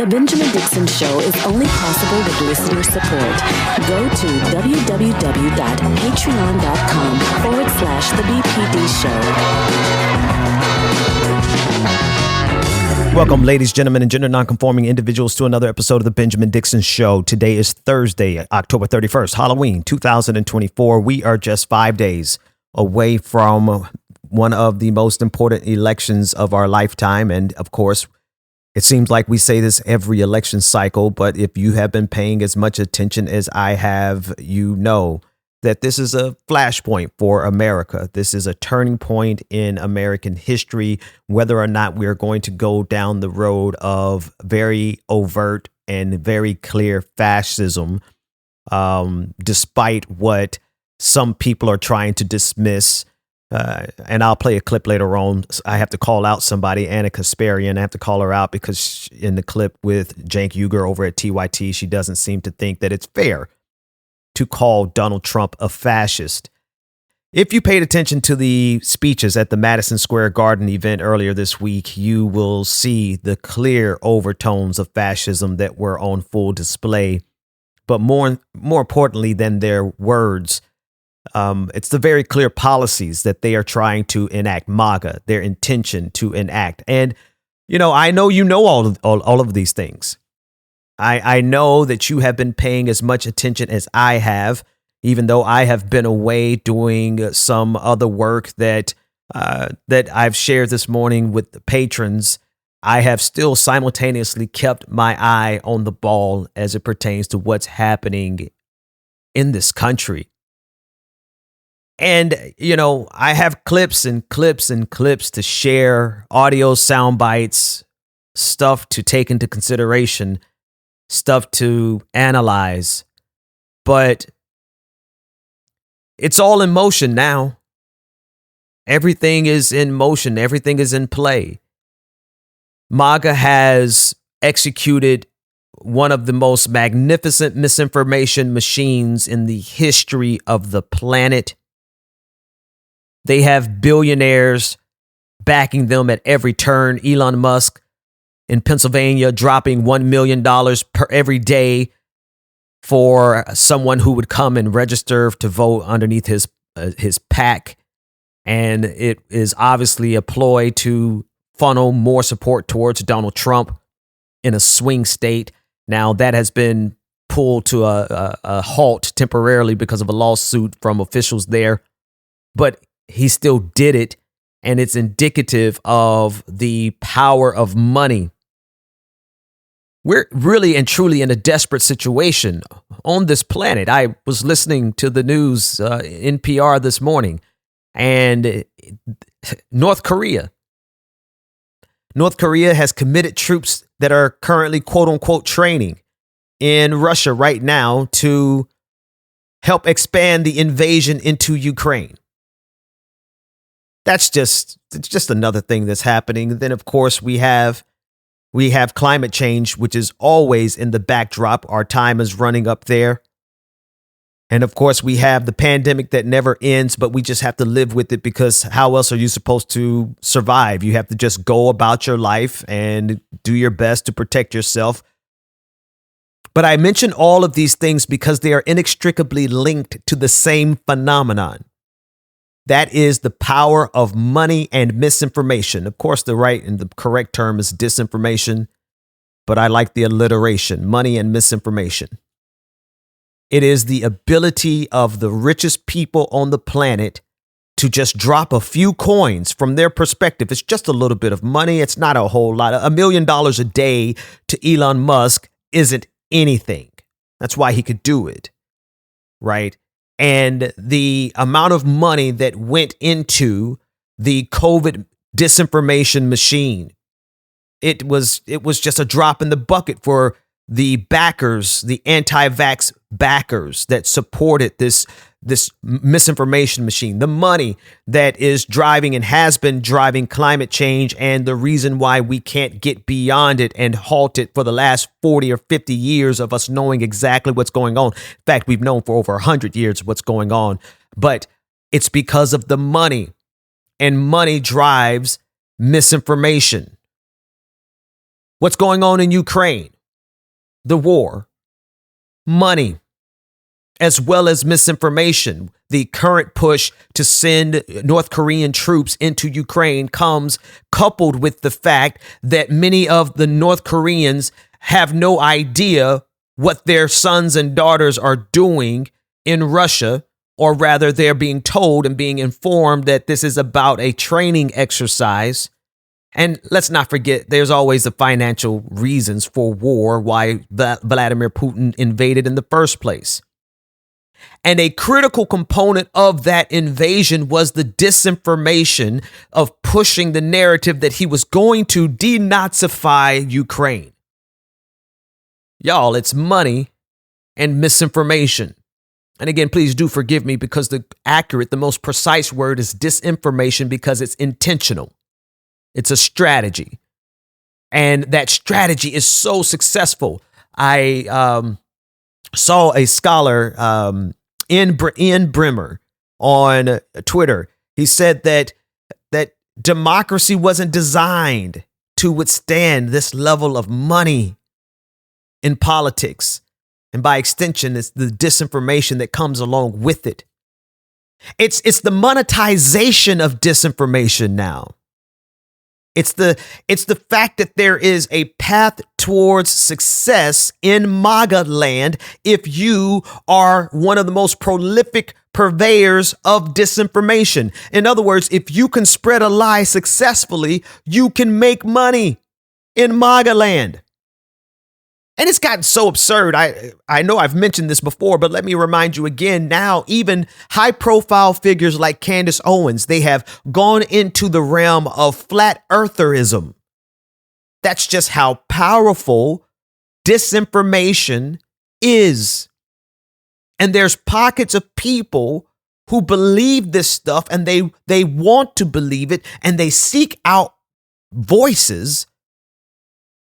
The Benjamin Dixon Show is only possible with listener support. Go to www.patreon.com/The BPD Show. Welcome, ladies, gentlemen, and gender nonconforming individuals to another episode of The Benjamin Dixon Show. Today is Thursday, October 31st, Halloween 2024. We are just 5 days away from one of the most important elections of our lifetime. And of course, it seems like we say this every election cycle, but if you have been paying as much attention as I have, you know that this is a flashpoint for America. This is a turning point in American history, whether or not we're going to go down the road of very overt and very clear fascism, despite what some people are trying to dismiss. And I'll play a clip later on. I have to call out somebody, Anna Kasparian. I have to call her out because in the clip with Cenk Uygur over at TYT, she doesn't seem to think that it's fair to call Donald Trump a fascist. If you paid attention to the speeches at the Madison Square Garden event earlier this week, you will see the clear overtones of fascism that were on full display. But more importantly than their words, it's the very clear policies that they are trying to enact, MAGA, their intention to enact. And, you know all of these things. I know that you have been paying as much attention as I have, even though I have been away doing some other work that I've shared this morning with the patrons. I have still simultaneously kept my eye on the ball as it pertains to what's happening in this country. And, you know, I have clips and clips and clips to share, audio sound bites, stuff to take into consideration, stuff to analyze. But it's all in motion now. Everything is in motion. Everything is in play. MAGA has executed one of the most magnificent misinformation machines in the history of the planet. They have billionaires backing them at every turn. Elon Musk in Pennsylvania dropping $1 million per every day for someone who would come and register to vote underneath his PAC. And it is obviously a ploy to funnel more support towards Donald Trump in a swing state. Now, that has been pulled to a halt temporarily because of a lawsuit from officials there. But he still did it, and it's indicative of the power of money. We're really and truly in a desperate situation on this planet. I was listening to the news, NPR this morning, and North Korea has committed troops that are currently, quote unquote, training in Russia right now to help expand the invasion into Ukraine. It's just another thing that's happening. Then, of course, we have climate change, which is always in the backdrop. Our time is running up there. And of course, we have the pandemic that never ends, but we just have to live with it because how else are you supposed to survive? You have to just go about your life and do your best to protect yourself. But I mention all of these things because they are inextricably linked to the same phenomenon. That is the power of money and misinformation. Of course, the right and the correct term is disinformation, but I like the alliteration, money and misinformation. It is the ability of the richest people on the planet to just drop a few coins from their perspective. It's just a little bit of money. It's not a whole lot. $1 million a day to Elon Musk isn't anything. That's why he could do it, right? And the amount of money that went into the COVID disinformation machine, it was just a drop in the bucket for the backers, the anti-vax backers that supported this misinformation machine, the money that is driving and has been driving climate change and the reason why we can't get beyond it and halt it for the last 40 or 50 years of us knowing exactly what's going on. In fact, we've known for over 100 years what's going on, but it's because of the money, and money drives misinformation. what's going on in Ukraine, the war, money, as well as misinformation. The current push to send North Korean troops into Ukraine comes coupled with the fact that many of the North Koreans have no idea what their sons and daughters are doing in Russia, or rather they're being told and being informed that this is about a training exercise. And let's not forget, there's always the financial reasons for war, why Vladimir Putin invaded in the first place. And a critical component of that invasion was the disinformation of pushing the narrative that he was going to denazify Ukraine. Y'all, it's money and misinformation. And again, please do forgive me because the most precise word is disinformation because it's intentional. It's a strategy. And that strategy is so successful. I saw a scholar, Ian Brimmer, on Twitter. He said that democracy wasn't designed to withstand this level of money in politics. And by extension, it's the disinformation that comes along with it. It's the monetization of disinformation now. It's the fact that there is a path towards success in MAGA land if you are one of the most prolific purveyors of disinformation. In other words, if you can spread a lie successfully, you can make money in MAGA land. And it's gotten so absurd. I know I've mentioned this before, but let me remind you again now, even high profile figures like Candace Owens, they have gone into the realm of flat eartherism. That's just how powerful disinformation is. And there's pockets of people who believe this stuff and they want to believe it and they seek out voices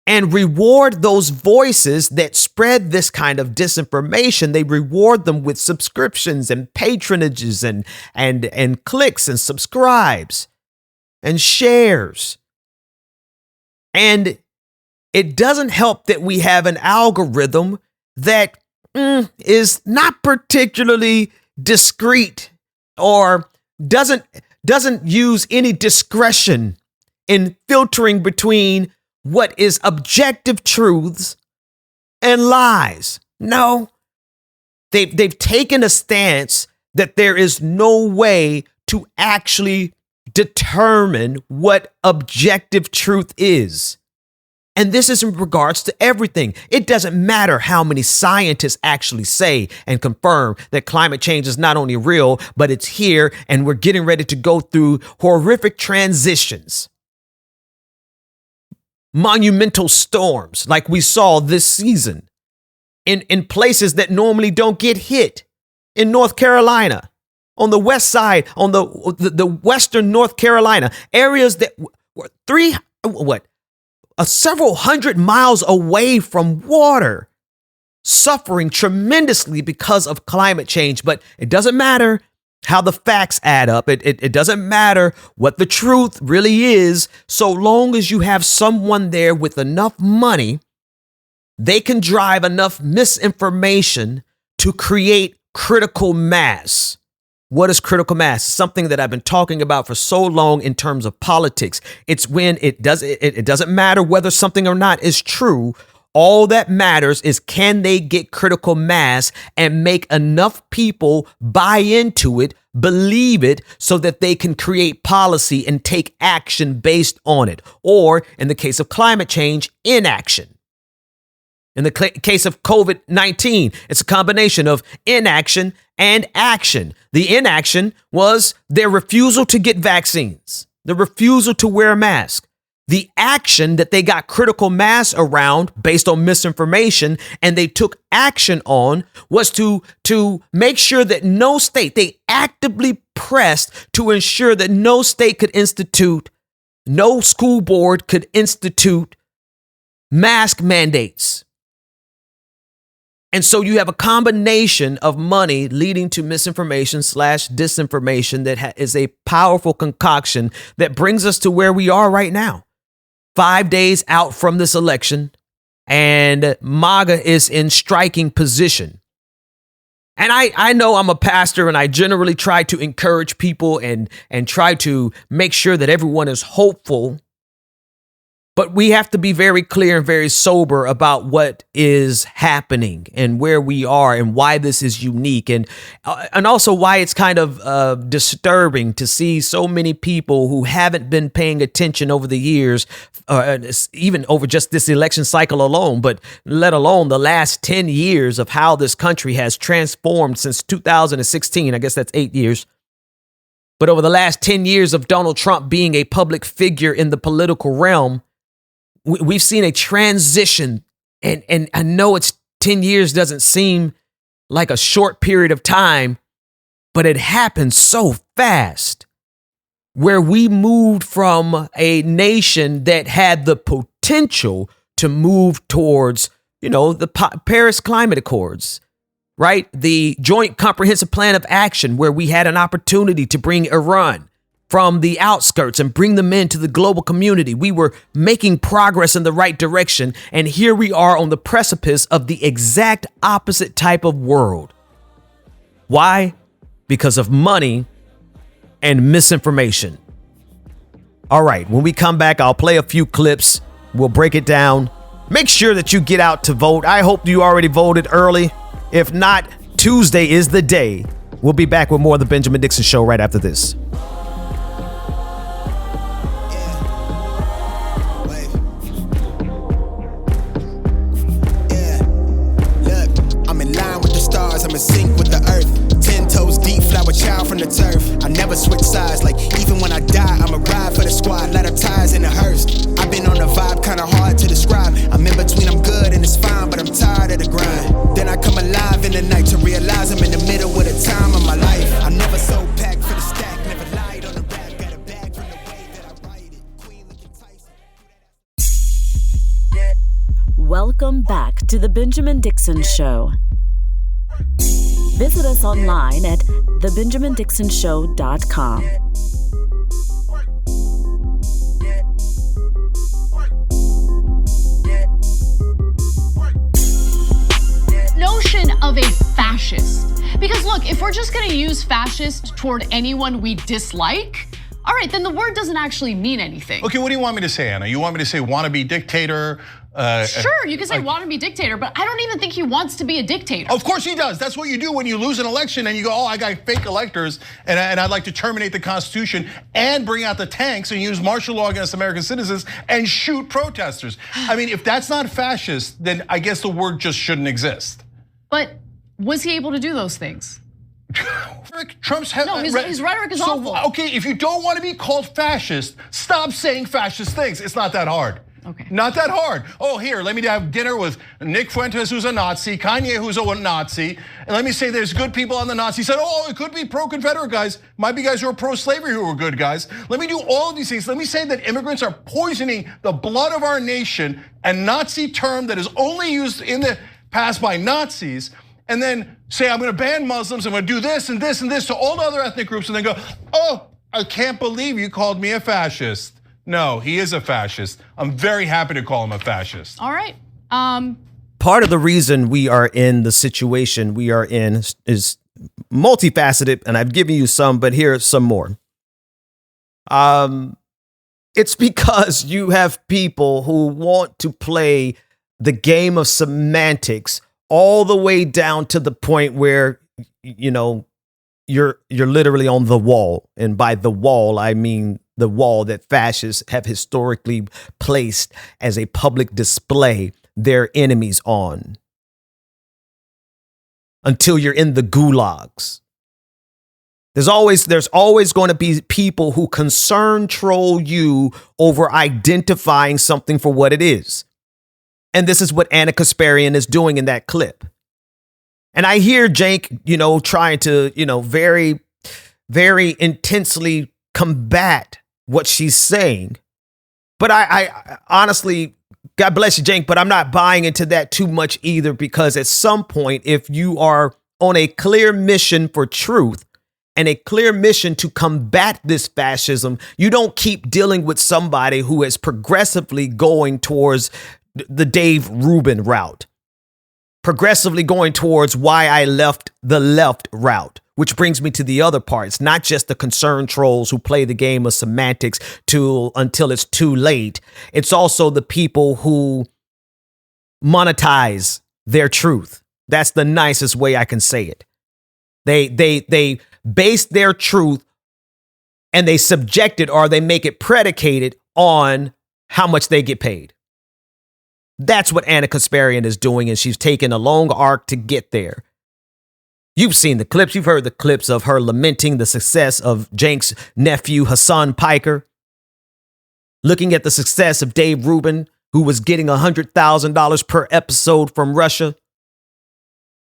and reward those voices that spread this kind of disinformation. They reward them with subscriptions and patronages and clicks and subscribes and shares. And it doesn't help that we have an algorithm that is not particularly discreet or doesn't use any discretion in filtering between what is objective truths and lies. No, they've taken a stance that there is no way to actually determine what objective truth is. And this is in regards to everything. It doesn't matter how many scientists actually say and confirm that climate change is not only real, but it's here and we're getting ready to go through horrific transitions. Monumental storms like we saw this season in places that normally don't get hit. In North Carolina, on the west side, on the western North Carolina, areas that were several hundred miles away from water, suffering tremendously because of climate change. But it doesn't matter how the facts add up. It doesn't matter what the truth really is. So long as you have someone there with enough money, they can drive enough misinformation to create critical mass. What is critical mass? Something that I've been talking about for so long in terms of politics. It's when it doesn't matter whether something or not is true. All that matters is can they get critical mass and make enough people buy into it, believe it, so that they can create policy and take action based on it. Or in the case of climate change, inaction. In the case of COVID-19, it's a combination of inaction and action. The inaction was their refusal to get vaccines, the refusal to wear a mask. The action that they got critical mass around based on misinformation and they took action on was to make sure that no state, they actively pressed to ensure that no state could institute, no school board could institute mask mandates. And so you have a combination of money leading to misinformation / disinformation that is a powerful concoction that brings us to where we are right now. 5 days out from this election, and MAGA is in striking position. And I know I'm a pastor, and I generally try to encourage people and try to make sure that everyone is hopeful. But we have to be very clear and very sober about what is happening and where we are and why this is unique, and also why it's kind of disturbing to see so many people who haven't been paying attention over the years, even over just this election cycle alone, but let alone the last 10 years of how this country has transformed since 2016. I guess that's 8 years. But over the last 10 years of Donald Trump being a public figure in the political realm, we've seen a transition, and I know it's 10 years doesn't seem like a short period of time, but it happened so fast, where we moved from a nation that had the potential to move towards, the Paris Climate Accords, right? The Joint Comprehensive Plan of Action, where we had an opportunity to bring Iran from the outskirts and bring them into the global community. We were making progress in the right direction, and here we are on the precipice of the exact opposite type of world. Why? Because of money and misinformation. All right, when we come back, I'll play a few clips. We'll break it down. Make sure that you get out to vote. I hope you already voted early. If not, Tuesday is the day. We'll be back with more of the Benjamin Dixon Show right after this. I'm in sync with the earth. 10 toes deep, flower child from the turf. I never switch sides, like even when I die, I'ma ride for the squad. Let her ties in a hearse. I've been on a vibe, kinda hard to describe. I'm in between, I'm good and it's fine, but I'm tired of the grind. Then I come alive in the night to realize I'm in the middle of the time of my life. I'm never so packed for the stack, never lied on the rap. Got a bag from the way that I write it. Queen looking Tyson. Welcome back to the Benjamin Dixon Show. Visit us online at thebenjamindixonshow.com. Notion of a fascist. Because look, if we're just going to use fascist toward anyone we dislike, all right, then the word doesn't actually mean anything. Okay, what do you want me to say, Anna? You want me to say wannabe dictator? Sure, you can say wannabe dictator, but I don't even think he wants to be a dictator. Of course he does. That's what you do when you lose an election and you go, oh, I got fake electors and I'd like to terminate the Constitution and bring out the tanks and use martial law against American citizens and shoot protesters. I mean, if that's not fascist, then I guess the word just shouldn't exist. But was he able to do those things? Trump's his rhetoric is awful. Okay, if you don't want to be called fascist, stop saying fascist things. It's not that hard. Okay. Not that hard. Oh, here, let me have dinner with Nick Fuentes, who's a Nazi, Kanye, who's a Nazi, and let me say there's good people on the Nazi side. Oh, it could be pro-Confederate guys. Might be guys who are pro-slavery who are good guys. Let me do all of these things. Let me say that immigrants are poisoning the blood of our nation, a Nazi term that is only used in the past by Nazis, and then say I'm gonna ban Muslims, I'm gonna do this and this and this to all the other ethnic groups, and then go, oh, I can't believe you called me a fascist. No, he is a fascist. I'm very happy to call him a fascist. All right. Part of the reason we are in the situation we are in is multifaceted, and I've given you some, but here's some more. It's because you have people who want to play the game of semantics all the way down to the point where, you're literally on the wall. And by the wall, I mean the wall that fascists have historically placed as a public display their enemies on. Until you're in the gulags. There's always going to be people who troll you over identifying something for what it is. And this is what Anna Kasparian is doing in that clip. And I hear Jank, trying to, very, very intensely combat what she's saying. But I honestly, God bless you, Jank, but I'm not buying into that too much either, because at some point, if you are on a clear mission for truth and a clear mission to combat this fascism, you don't keep dealing with somebody who is progressively going towards the Dave Rubin route, progressively going towards why I left the left route, which brings me to the other part. It's not just the concerned trolls who play the game of semantics until it's too late. It's also the people who monetize their truth. That's the nicest way I can say it. They base their truth and they subject it, or they make it predicated on how much they get paid. That's what Anna Kasparian is doing, and she's taken a long arc to get there. You've seen the clips. You've heard the clips of her lamenting the success of Cenk's nephew, Hassan Piker, looking at the success of Dave Rubin, who was getting $100,000 per episode from Russia.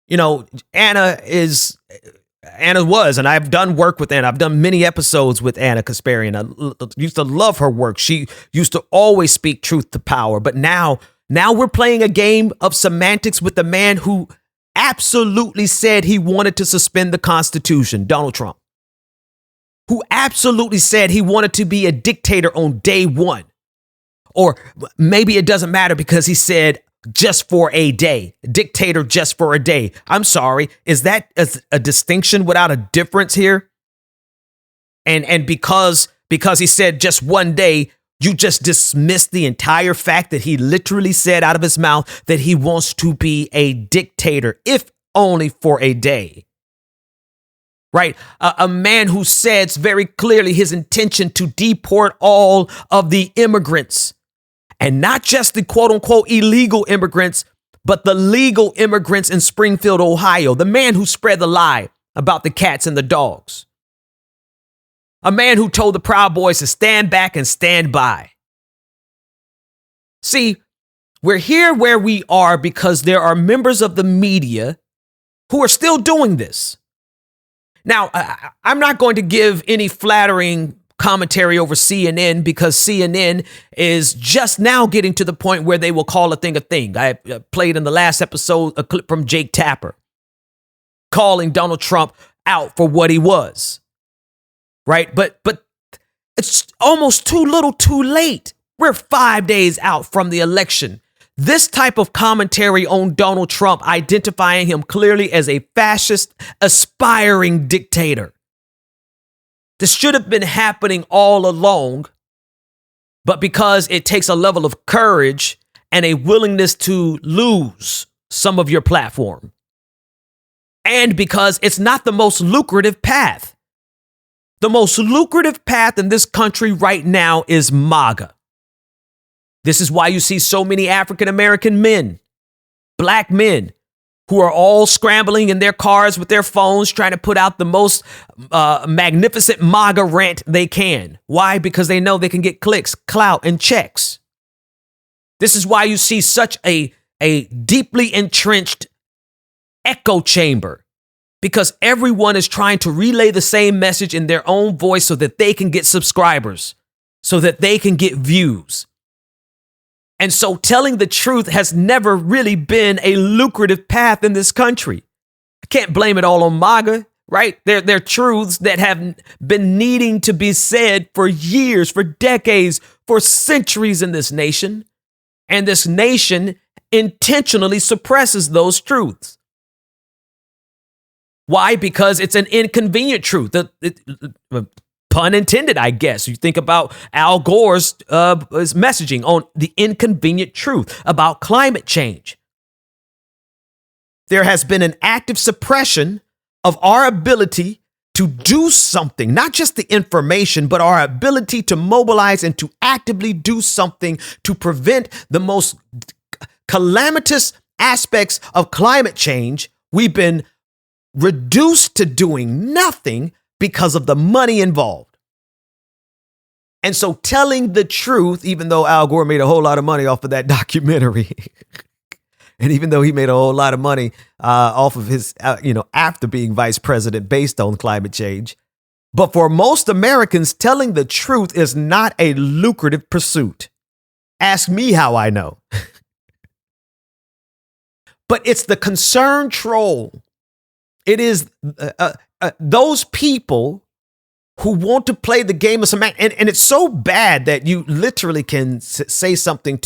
You know, Anna was, and I've done work with Anna. I've done many episodes with Anna Kasparian. I used to love her work. She used to always speak truth to power. But now we're playing a game of semantics with the man who absolutely said he wanted to suspend the Constitution, Donald Trump, who absolutely said he wanted to be a dictator on day one. Or maybe it doesn't matter because he said just for a day, dictator just for a day. I'm sorry. Is that a distinction without a difference here? And because he said just one day, you just dismiss the entire fact that he literally said out of his mouth that he wants to be a dictator, if only for a day. Right? A man who says very clearly his intention to deport all of the immigrants, and not just the quote unquote illegal immigrants, but the legal immigrants in Springfield, Ohio. The man who spread the lie about the cats and the dogs. A man who told the Proud Boys to stand back and stand by. See, we're here where we are because there are members of the media who are still doing this. Now, I'm not going to give any flattering commentary over CNN because CNN is just now getting to the point where they will call a thing a thing. I played in the last episode a clip from Jake Tapper calling Donald Trump out for what he was. Right. But it's almost too little too late. We're 5 days out from the election. This type of commentary on Donald Trump, identifying him clearly as a fascist, aspiring dictator. This should have been happening all along, but because it takes a level of courage and a willingness to lose some of your platform, and because it's not the most lucrative path. The most lucrative path in this country right now is MAGA. This is why you see so many African-American men, black men, who are all scrambling in their cars with their phones, trying to put out the most magnificent MAGA rant they can. Why? Because they know they can get clicks, clout, and checks. This is why you see such a deeply entrenched echo chamber, because everyone is trying to relay the same message in their own voice so that they can get subscribers, so that they can get views. And so telling the truth has never really been a lucrative path in this country. I can't blame it all on MAGA, right? They're truths that have been needing to be said for years, for decades, for centuries in this nation. And this nation intentionally suppresses those truths. Why? Because it's an inconvenient truth. Pun intended, I guess. You think about Al Gore's messaging on the inconvenient truth about climate change. There has been an active suppression of our ability to do something, not just the information, but our ability to mobilize and to actively do something to prevent the most calamitous aspects of climate change. We've been reduced to doing nothing because of the money involved. And so telling the truth, even though Al Gore made a whole lot of money off of that documentary, and even though he made a whole lot of money off of his, after being vice president based on climate change, but for most Americans, telling the truth is not a lucrative pursuit. Ask me how I know. But it's the concerned troll. It is those people who want to play the game of semantics, and it's so bad that you literally can say something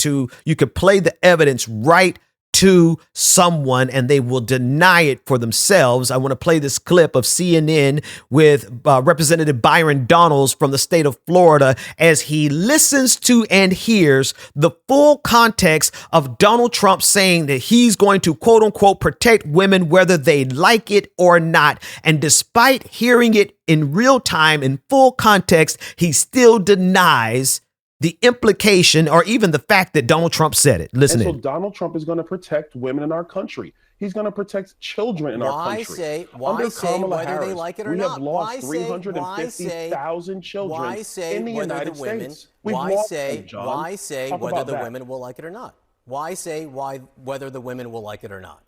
you could play the evidence right to someone and they will deny it for themselves. I want to play this clip of CNN with Representative Byron Donalds from the state of Florida as he listens to and hears the full context of Donald Trump saying that he's going to, quote unquote, protect women whether they like it or not. And despite hearing it in real time, in full context, he still denies the implication or even the fact that Donald Trump said it. Listen and so in. Donald Trump is going to protect women in our country. He's going to protect children in our country. Why say whether Harris, they like it or we not? have lost 350,000 children in the United States. Why say whether the women will like it or not? Why say whether the women will like it or not?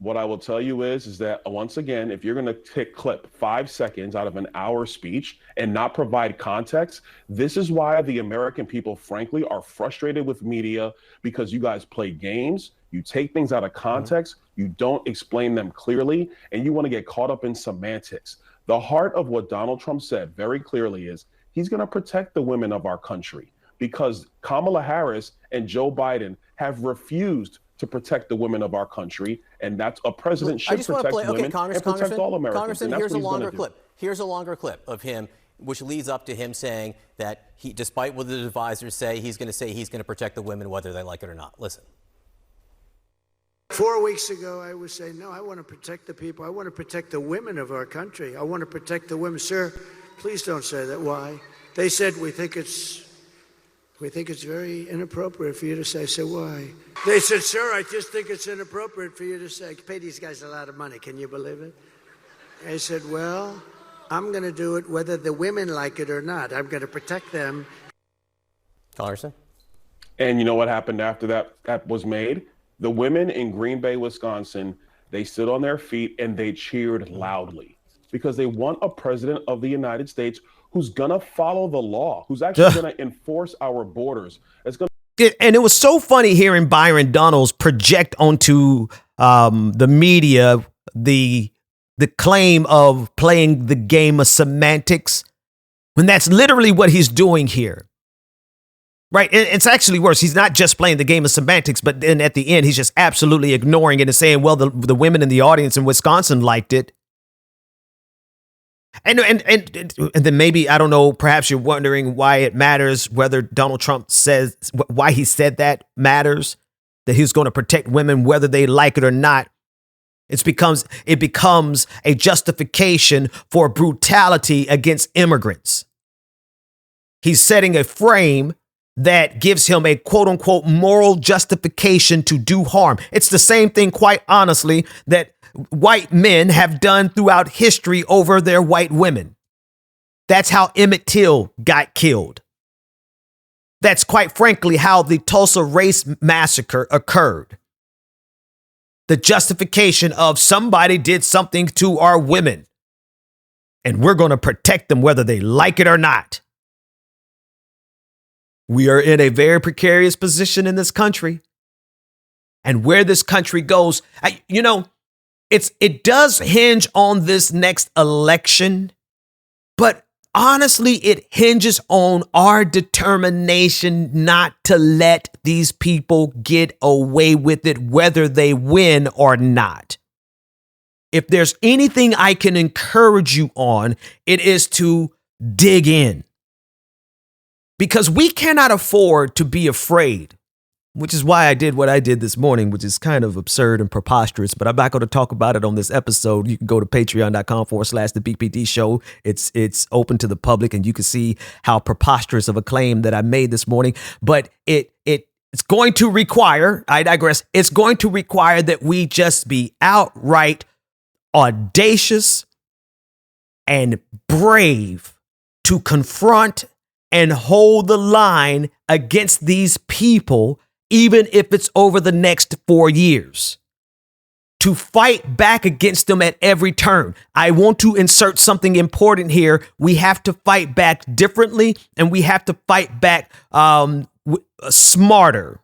What I will tell you is that once again, if you're going to clip 5 seconds out of an hour speech and not provide context, this is why the American people, frankly, are frustrated with media, because you guys play games, you take things out of context, you don't explain them clearly, and you want to get caught up in semantics. The heart of what Donald Trump said very clearly is he's going to protect the women of our country, because Kamala Harris and Joe Biden have refused to protect the women of our country, and that's a president should protect women and protect all Americans. Congressman, here's a longer clip. Here's a longer clip of him, which leads up to him saying that he, despite what the advisors say he's going to protect the women whether they like it or not. Listen. 4 weeks ago, I was saying, no, I want to protect the people. I want to protect the women of our country. I want to protect the women. Sir, please don't say that. Why? They said, we think it's very inappropriate for you to say. So why? They said, sir, I just think it's inappropriate for you to say. Pay these guys a lot of money. Can you believe it? I said, well, I'm going to do it whether the women like it or not. I'm going to protect them. Congressman? And you know what happened after that was made? The women in Green Bay, Wisconsin, they stood on their feet and they cheered loudly because they want a president of the United States who's going to follow the law, who's actually going to enforce our borders. And it was so funny hearing Byron Donalds project onto the media the claim of playing the game of semantics, when that's literally what he's doing here. Right. It's actually worse. He's not just playing the game of semantics, but then at the end, he's just absolutely ignoring it and saying, well, the women in the audience in Wisconsin liked it. And then maybe, I don't know, perhaps you're wondering why it matters whether Donald Trump says, why he said that matters, that he's going to protect women whether they like it or not. It becomes a justification for brutality against immigrants. He's setting a frame that gives him a quote unquote moral justification to do harm. It's the same thing, quite honestly, that white men have done throughout history over their white women. That's how Emmett Till got killed. That's quite frankly how the Tulsa race massacre occurred. The justification of somebody did something to our women, and we're going to protect them whether they like it or not. We are in a very precarious position in this country. And where this country goes, it does hinge on this next election, but honestly, it hinges on our determination not to let these people get away with it, whether they win or not. If there's anything I can encourage you on, it is to dig in. Because we cannot afford to be afraid, which is why I did what I did this morning, which is kind of absurd and preposterous, but I'm not going to talk about it on this episode. You can go to patreon.com/the BPD show. It's open to the public and you can see how preposterous of a claim that I made this morning. But it's going to require, I digress, it's going to require that we just be outright audacious and brave to confront and hold the line against these people, even if it's over the next 4 years. To fight back against them at every turn. I want to insert something important here. We have to fight back differently, and we have to fight back smarter.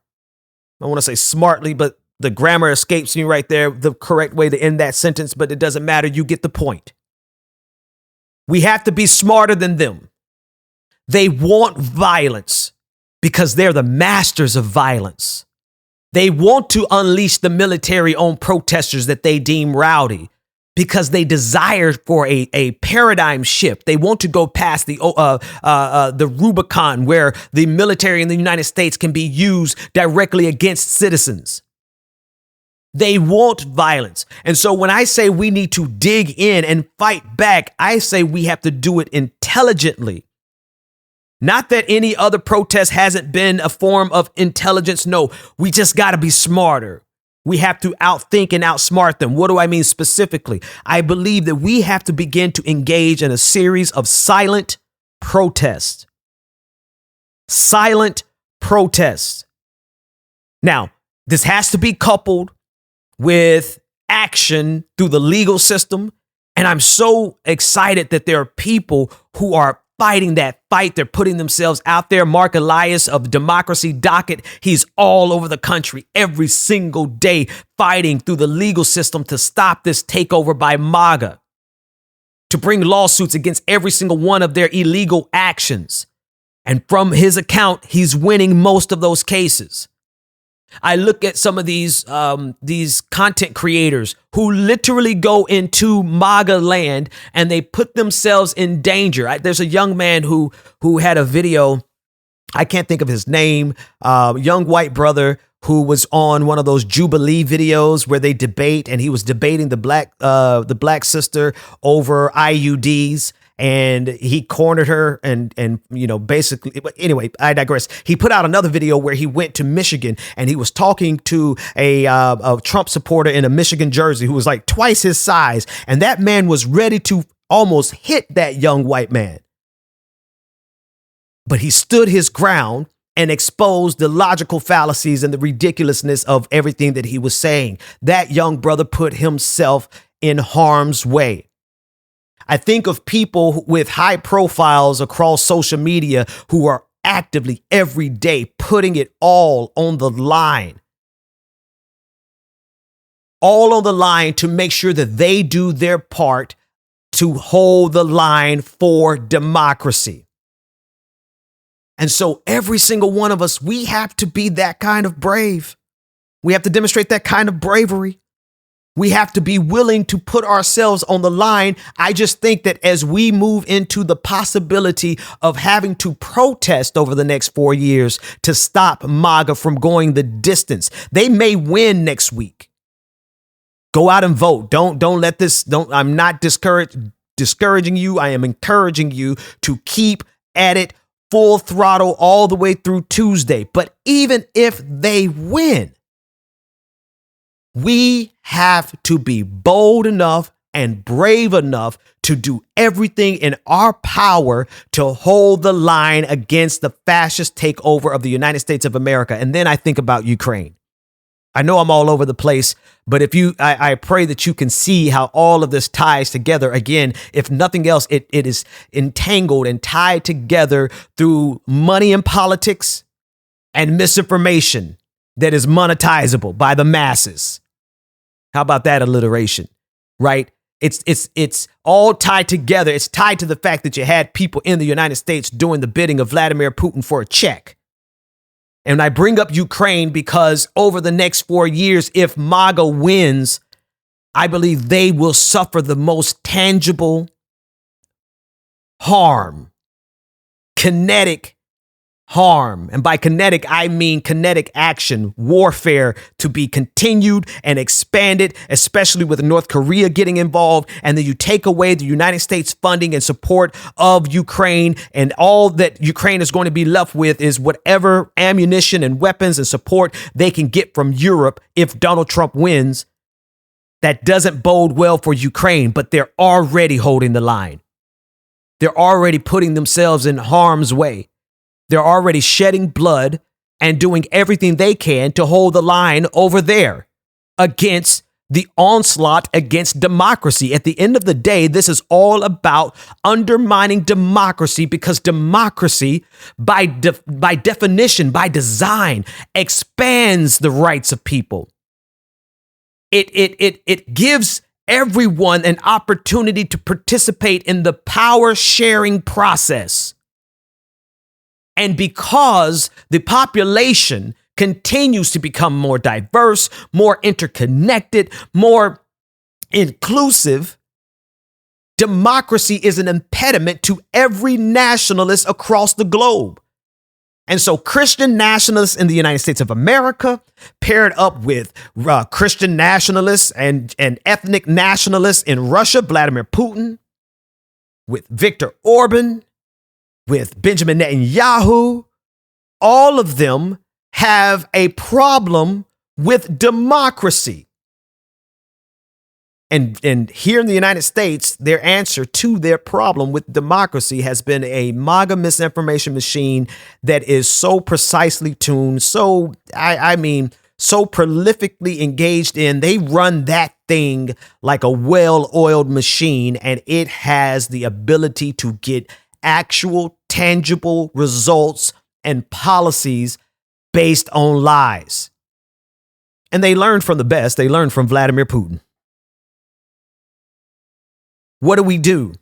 I want to say smartly, but the grammar escapes me right there, the correct way to end that sentence, but it doesn't matter. You get the point. We have to be smarter than them. They want violence because they're the masters of violence. They want to unleash the military on protesters that they deem rowdy because they desire for a paradigm shift. They want to go past the Rubicon where the military in the United States can be used directly against citizens. They want violence. And so when I say we need to dig in and fight back, I say we have to do it intelligently. Not that any other protest hasn't been a form of intelligence. No, we just got to be smarter. We have to outthink and outsmart them. What do I mean specifically? I believe that we have to begin to engage in a series of silent protests. Silent protests. Now, this has to be coupled with action through the legal system. And I'm so excited that there are people who are fighting that fight. They're putting themselves out there. Mark Elias of Democracy Docket, he's all over the country every single day fighting through the legal system to stop this takeover by MAGA, to bring lawsuits against every single one of their illegal actions. And from his account, he's winning most of those cases. I look at some of these content creators who literally go into MAGA land and they put themselves in danger. There's a young man who had a video. I can't think of his name. Young white brother who was on one of those Jubilee videos where they debate, and he was debating the black sister over IUDs. And he cornered her and basically, anyway, I digress. He put out another video where he went to Michigan and he was talking to a Trump supporter in a Michigan jersey who was like twice his size. And that man was ready to almost hit that young white man. But he stood his ground and exposed the logical fallacies and the ridiculousness of everything that he was saying. That young brother put himself in harm's way. I think of people with high profiles across social media who are actively every day putting it all on the line. All on the line to make sure that they do their part to hold the line for democracy. And so every single one of us, we have to be that kind of brave. We have to demonstrate that kind of bravery. We have to be willing to put ourselves on the line. I just think that as we move into the possibility of having to protest over the next 4 years to stop MAGA from going the distance, they may win next week. Go out and vote. Don't let this, I'm not discouraging you. I am encouraging you to keep at it full throttle all the way through Tuesday. But even if they win, we have to be bold enough and brave enough to do everything in our power to hold the line against the fascist takeover of the United States of America. And then I think about Ukraine. I know I'm all over the place, but I pray that you can see how all of this ties together. Again, if nothing else, it is entangled and tied together through money and politics and misinformation that is monetizable by the masses. How about that alliteration, right? It's all tied together. It's tied to the fact that you had people in the United States doing the bidding of Vladimir Putin for a check. And I bring up Ukraine because over the next 4 years, if MAGA wins, I believe they will suffer the most tangible harm, kinetic harm. And by kinetic, I mean kinetic action, warfare to be continued and expanded, especially with North Korea getting involved. And then you take away the United States funding and support of Ukraine, and all that Ukraine is going to be left with is whatever ammunition and weapons and support they can get from Europe if Donald Trump wins. That doesn't bode well for Ukraine, but they're already holding the line. They're already putting themselves in harm's way. They're already shedding blood and doing everything they can to hold the line over there against the onslaught against democracy. At the end of the day, this is all about undermining democracy, because democracy, by definition, by design, expands the rights of people. It gives everyone an opportunity to participate in the power sharing process. And because the population continues to become more diverse, more interconnected, more inclusive, democracy is an impediment to every nationalist across the globe. And so Christian nationalists in the United States of America, paired up with Christian nationalists and ethnic nationalists in Russia, Vladimir Putin, with Viktor Orban, with Benjamin Netanyahu, all of them have a problem with democracy. And here in the United States, their answer to their problem with democracy has been a MAGA misinformation machine that is so precisely tuned, so prolifically engaged in. They run that thing like a well-oiled machine, and it has the ability to get actual, tangible results and policies based on lies. And they learned from the best. They learned from Vladimir Putin. What do?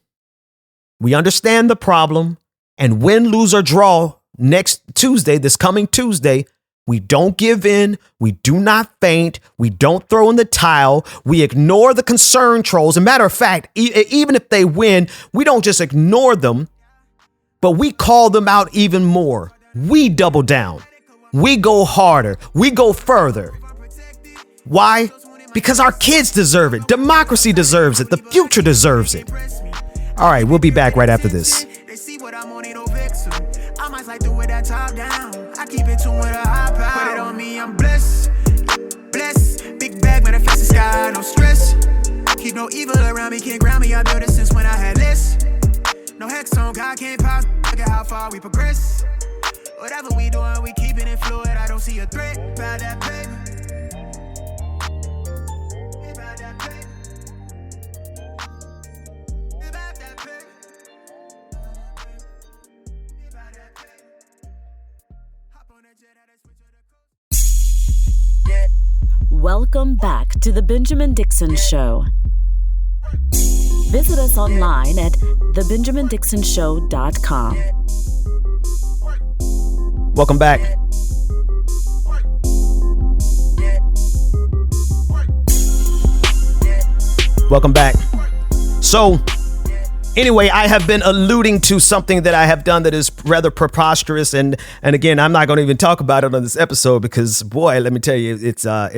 We understand the problem, and win, lose, or draw next Tuesday, this coming Tuesday, we don't give in. We do not faint. We don't throw in the towel. We ignore the concern trolls. As a matter of fact, even if they win, we don't just ignore them, but we call them out even more. We double down. We go harder. We go further. Why? Because our kids deserve it. Democracy deserves it. The future deserves it. All right, we'll be back right after this. They see what I'm on, ain't no vixen. I might like do it that top down. I keep it tuned with a high power. Put it on me, I'm blessed. Blessed. Big bag, manifest the sky, no stress. Keep no evil around me, can't ground me. I built it since when I had less. No hex on, God can't pause. Look at how far we progress. Whatever we doing, we keeping it fluid. I don't see a threat. About that paper. Welcome back to the Benjamin Dixon Show. Visit us online at thebenjamindixonshow.com. Welcome back. Welcome back. So, anyway, I have been alluding to something that I have done that is rather preposterous, and again, I'm not going to even talk about it on this episode because, boy, let me tell you, it's a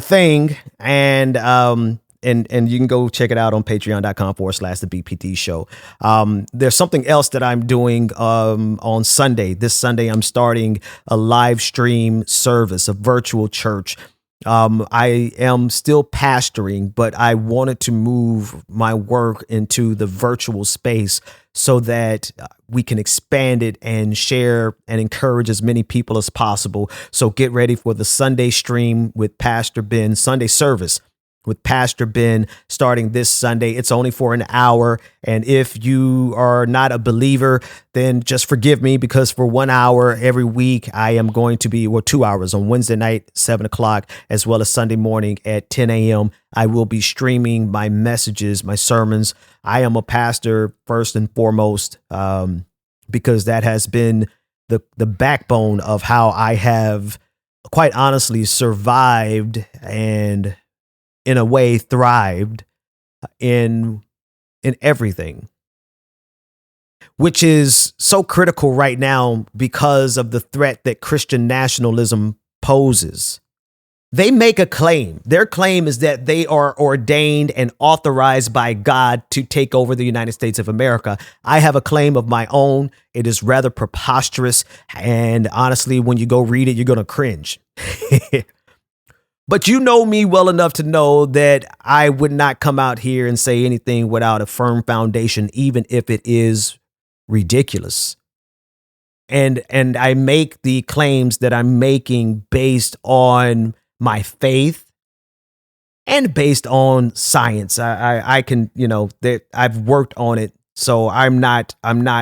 thing, and you can go check it out on patreon.com/the BPD show. There's something else that I'm doing on Sunday. This Sunday, I'm starting a live stream service, a virtual church. I am still pastoring, but I wanted to move my work into the virtual space so that we can expand it and share and encourage as many people as possible. So get ready for the Sunday stream with Pastor Ben, Sunday service with Pastor Ben starting this Sunday. It's only for an hour. And if you are not a believer, then just forgive me, because for 1 hour every week, I am going to be, 2 hours on Wednesday night, 7 o'clock, as well as Sunday morning at 10 a.m. I will be streaming my messages, my sermons. I am a pastor first and foremost, because that has been the backbone of how I have, quite honestly, survived and in a way thrived in everything, which is so critical right now because of the threat that Christian nationalism poses. They make a claim. Their claim is that they are ordained and authorized by God to take over the United States of America. I have a claim of my own. It is rather preposterous. And honestly, when you go read it, you're going to cringe. But you know me well enough to know that I would not come out here and say anything without a firm foundation, even if it is ridiculous. And I make the claims that I'm making based on my faith and based on science. I can, that I've worked on it. So I'm not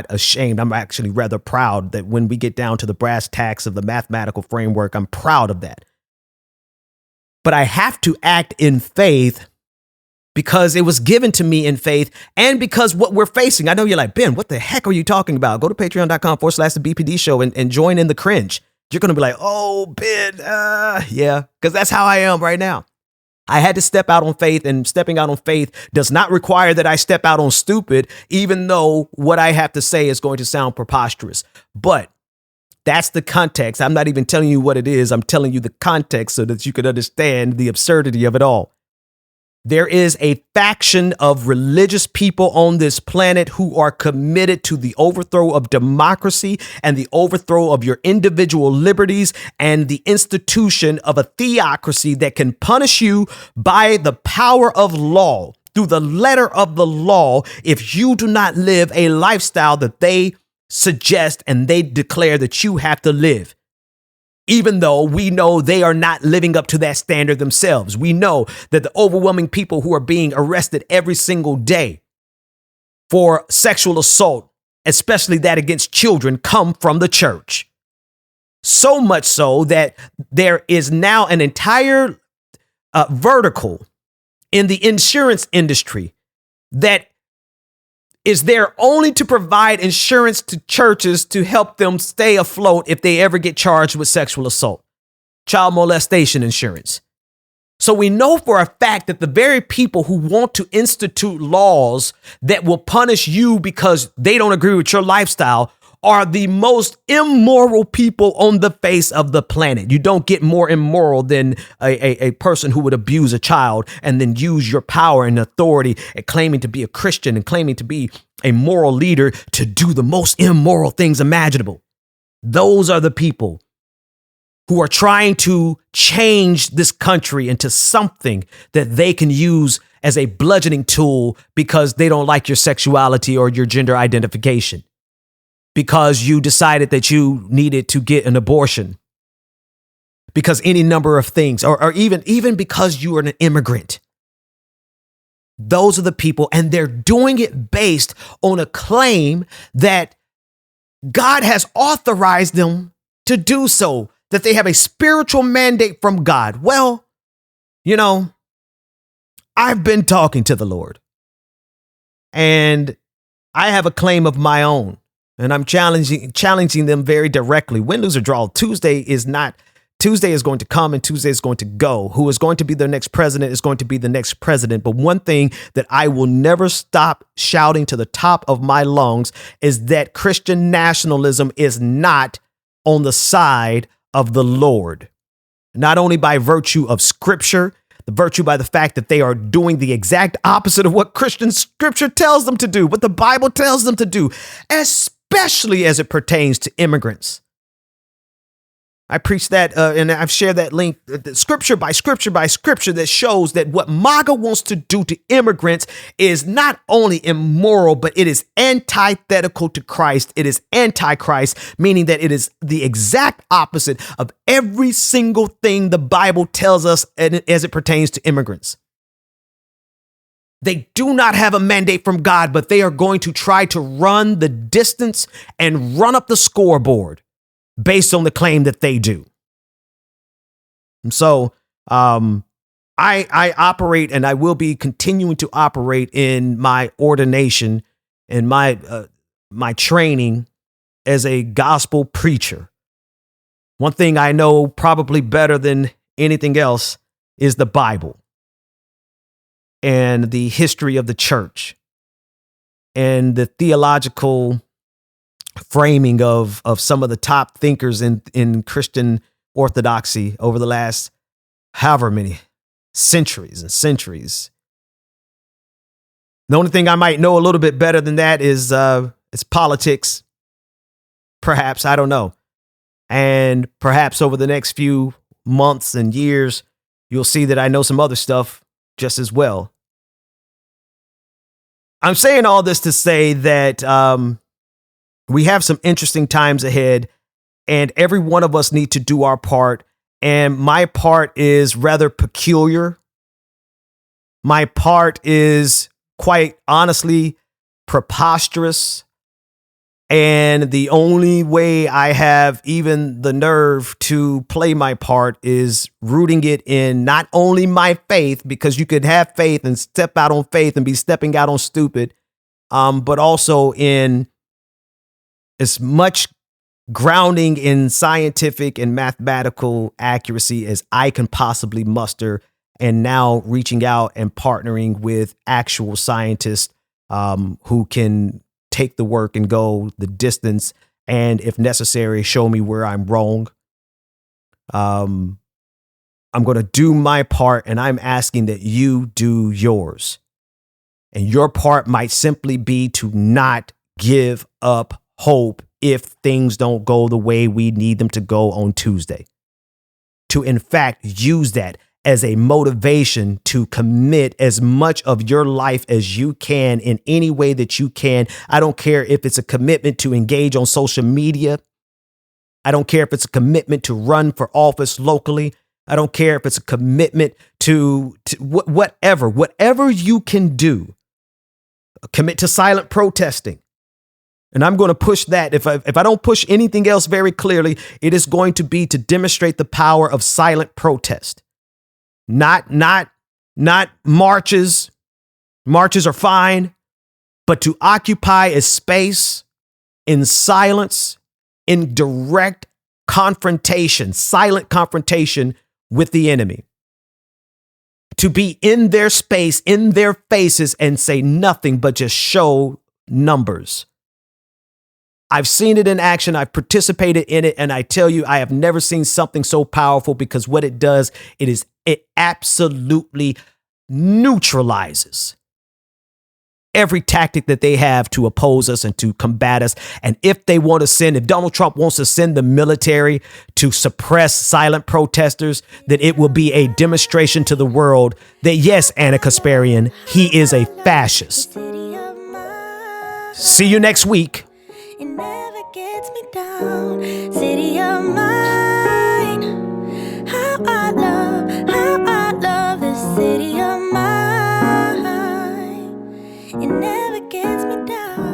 ashamed. I'm actually rather proud that when we get down to the brass tacks of the mathematical framework, I'm proud of that. But I have to act in faith because it was given to me in faith and because what we're facing. I know you're like, Ben, what the heck are you talking about? Go to patreon.com/the BPD show and join in the cringe. You're going to be like, oh, Ben, yeah, because that's how I am right now. I had to step out on faith, and stepping out on faith does not require that I step out on stupid, even though what I have to say is going to sound preposterous. But that's the context. I'm not even telling you what it is. I'm telling you the context so that you can understand the absurdity of it all. There is a faction of religious people on this planet who are committed to the overthrow of democracy and the overthrow of your individual liberties and the institution of a theocracy that can punish you by the power of law, through the letter of the law, if you do not live a lifestyle that they suggest and they declare that you have to live. Even though we know they are not living up to that standard themselves. We know that the overwhelming people who are being arrested every single day for sexual assault, especially that against children, come from the church. So much so that there is now an entire vertical in the insurance industry that is there only to provide insurance to churches to help them stay afloat if they ever get charged with sexual assault, child molestation insurance. So we know for a fact that the very people who want to institute laws that will punish you because they don't agree with your lifestyle are the most immoral people on the face of the planet. You don't get more immoral than a person who would abuse a child and then use your power and authority and claiming to be a Christian and claiming to be a moral leader to do the most immoral things imaginable. Those are the people who are trying to change this country into something that they can use as a bludgeoning tool because they don't like your sexuality or your gender identification, because you decided that you needed to get an abortion, because any number of things, or even because you are an immigrant. Those are the people, and they're doing it based on a claim that God has authorized them to do so, that they have a spiritual mandate from God. Well, you know, I've been talking to the Lord, and I have a claim of my own. And I'm challenging them very directly. Win, lose, or draw. Tuesday is going to come and Tuesday is going to go. Who is going to be the next president is going to be the next president. But one thing that I will never stop shouting to the top of my lungs is that Christian nationalism is not on the side of the Lord. Not only by virtue of scripture, the virtue by the fact that they are doing the exact opposite of what Christian scripture tells them to do, what the Bible tells them to do, especially as it pertains to immigrants. I preach that and I've shared that link, scripture by scripture by scripture, that shows that what MAGA wants to do to immigrants is not only immoral, but it is antithetical to Christ. It is antichrist, meaning that it is the exact opposite of every single thing the Bible tells us as it pertains to immigrants. They do not have a mandate from God, but they are going to try to run the distance and run up the scoreboard based on the claim that they do. And so I operate, and I will be continuing to operate in my ordination and my training as a gospel preacher. One thing I know probably better than anything else is the Bible and the history of the church and the theological framing of some of the top thinkers in Christian orthodoxy over the last however many centuries and centuries. The only thing I might know a little bit better than that is it's politics. Perhaps, I don't know. And perhaps over the next few months and years, you'll see that I know some other stuff just as well. I'm saying all this to say that we have some interesting times ahead, and every one of us need to do our part. And my part is rather peculiar. My part is quite honestly preposterous. And the only way I have even the nerve to play my part is rooting it in not only my faith, because you could have faith and step out on faith and be stepping out on stupid, but also in as much grounding in scientific and mathematical accuracy as I can possibly muster, and now reaching out and partnering with actual scientists who can take the work and go the distance, and if necessary, show me where I'm wrong. I'm going to do my part, and I'm asking that you do yours. And your part might simply be to not give up hope if things don't go the way we need them to go on Tuesday. To, in fact, use that as a motivation to commit as much of your life as you can in any way that you can. I don't care if it's a commitment to engage on social media. I don't care if it's a commitment to run for office locally. I don't care if it's a commitment to whatever you can do. Commit to silent protesting. And I'm going to push that. If I don't push anything else very clearly, it is going to be to demonstrate the power of silent protest. Not marches. Marches are fine, but to occupy a space in silence, in direct confrontation, silent confrontation with the enemy. To be in their space, in their faces, and say nothing but just show numbers. I've seen it in action. I've participated in it. And I tell you, I have never seen something so powerful, because what it does, it absolutely neutralizes every tactic that they have to oppose us and to combat us. And if Donald Trump wants to send the military to suppress silent protesters, then it will be a demonstration to the world that, yes, Anna Kasparian, he is a fascist. See you next week. It never gets me down. City of mine. How I love this city of mine. It never gets me down.